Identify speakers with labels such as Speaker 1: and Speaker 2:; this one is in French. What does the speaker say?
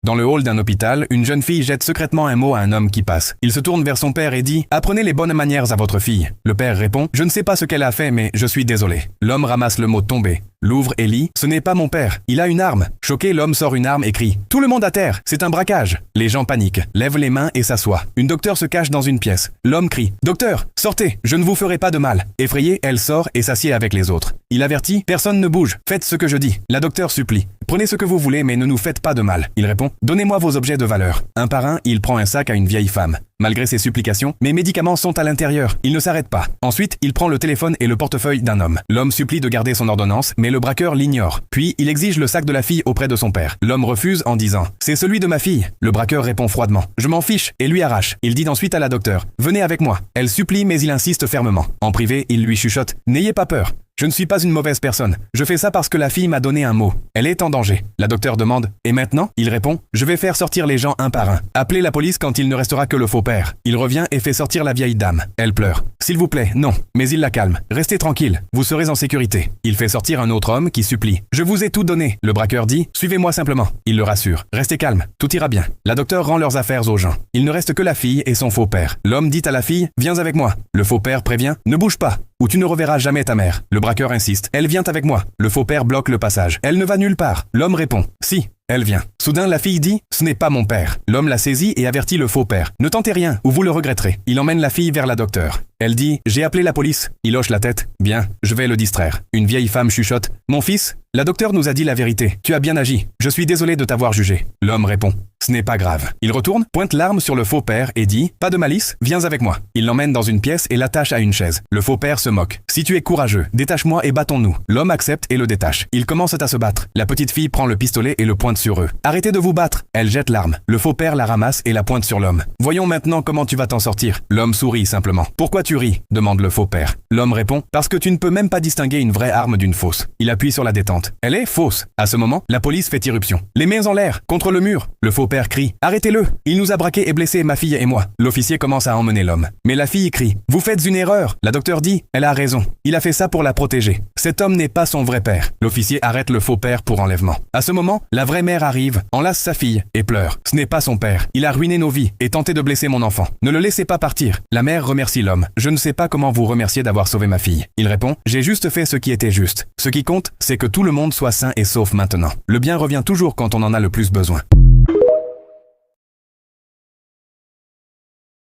Speaker 1: Dans le hall d'un hôpital, une jeune fille jette secrètement un mot à un homme qui passe. Il se tourne vers son père et dit « Apprenez les bonnes manières à votre fille ». Le père répond « Je ne sais pas ce qu'elle a fait, mais je suis désolé ». L'homme ramasse le mot tombé, l'ouvre et lit « Ce n'est pas mon père, il a une arme ». Choqué, l'homme sort une arme et crie « Tout le monde à terre, c'est un braquage ». Les gens paniquent, lèvent les mains et s'assoient. Une docteure se cache dans une pièce. L'homme crie « Docteur, sortez, je ne vous ferai pas de mal ». Effrayée, elle sort et s'assied avec les autres. Il avertit « Personne ne bouge, faites ce que je dis ». La docteure supplie « Prenez ce que vous voulez, mais ne nous faites pas de mal ». Il répond « Donnez-moi vos objets de valeur ». Un par un, il prend un sac à une vieille femme. Malgré ses supplications, mes médicaments sont à l'intérieur. Il ne s'arrête pas. Ensuite, il prend le téléphone et le portefeuille d'un homme. L'homme supplie de garder son ordonnance, mais le braqueur l'ignore. Puis, il exige le sac de la fille auprès de son père. L'homme refuse en disant « C'est celui de ma fille ». Le braqueur répond froidement « Je m'en fiche » et lui arrache. Il dit ensuite à la docteure « Venez avec moi ». Elle supplie, mais il insiste fermement. En privé, il lui chuchote « N'ayez pas peur. Je ne suis pas une mauvaise personne. Je fais ça parce que la fille m'a donné un mot. Elle est en danger. » La docteure demande « Et maintenant ?» Il répond « Je vais faire sortir les gens un par un. Appelez la police quand il ne restera que le faux père. » Il revient et fait sortir la vieille dame. Elle pleure. « S'il vous plaît, non. » Mais il la calme. « Restez tranquille. Vous serez en sécurité. » Il fait sortir un autre homme qui supplie. « Je vous ai tout donné. » Le braqueur dit « Suivez-moi simplement. » Il le rassure. « Restez calme. Tout ira bien. » La docteure rend leurs affaires aux gens. Il ne reste que la fille et son faux père. L'homme dit à la fille « Viens avec moi. » Le faux père prévient « Ne bouge pas, ou tu ne reverras jamais ta mère. » Le braqueur insiste. « Elle vient avec moi. » Le faux père bloque le passage. « Elle ne va nulle part. » L'homme répond. « Si. » Elle vient. Soudain, la fille dit « Ce n'est pas mon père ». L'homme la saisit et avertit le faux père. « Ne tentez rien, ou vous le regretterez. » Il emmène la fille vers la docteure. Elle dit « J'ai appelé la police ». Il hoche la tête. « Bien, je vais le distraire. » Une vieille femme chuchote « Mon fils, la docteure nous a dit la vérité. Tu as bien agi. Je suis désolé de t'avoir jugé. » L'homme répond « Ce n'est pas grave. » Il retourne, pointe l'arme sur le faux père et dit « Pas de malice, viens avec moi. » Il l'emmène dans une pièce et l'attache à une chaise. Le faux père se moque. « Si tu es courageux, détache-moi et battons-nous. » L'homme accepte et le détache. Ils commencent à se battre. La petite fille prend le pistolet et le pointe sur eux. « Arrêtez de vous battre !» Elle jette l'arme. Le faux père la ramasse et la pointe sur l'homme. « Voyons maintenant comment tu vas t'en sortir. » L'homme sourit simplement. « Pourquoi tu ris ?» demande le faux père. L'homme répond « Parce que tu ne peux même pas distinguer une vraie arme d'une fausse. » Il appuie sur la détente. Elle est fausse. À ce moment, la police fait irruption. « Les mains en l'air, contre le mur !» Le faux père crie « Arrêtez-le! Il nous a braqué et blessé ma fille et moi. » L'officier commence à emmener l'homme. Mais la fille crie « Vous faites une erreur !» La docteure dit « Elle a raison. Il a fait ça pour la protéger. Cet homme n'est pas son vrai père. » L'officier arrête le faux père pour enlèvement. À ce moment, la vraie mère arrive, enlace sa fille et pleure. « Ce n'est pas son père. Il a ruiné nos vies et tenté de blesser mon enfant. Ne le laissez pas partir. » La mère remercie l'homme. « Je ne sais pas comment vous remercier d'avoir sauvé ma fille. » Il répond « J'ai juste fait ce qui était juste. Ce qui compte, c'est que tout le monde soit sain et sauf maintenant. Le bien revient toujours quand on en a le plus besoin. »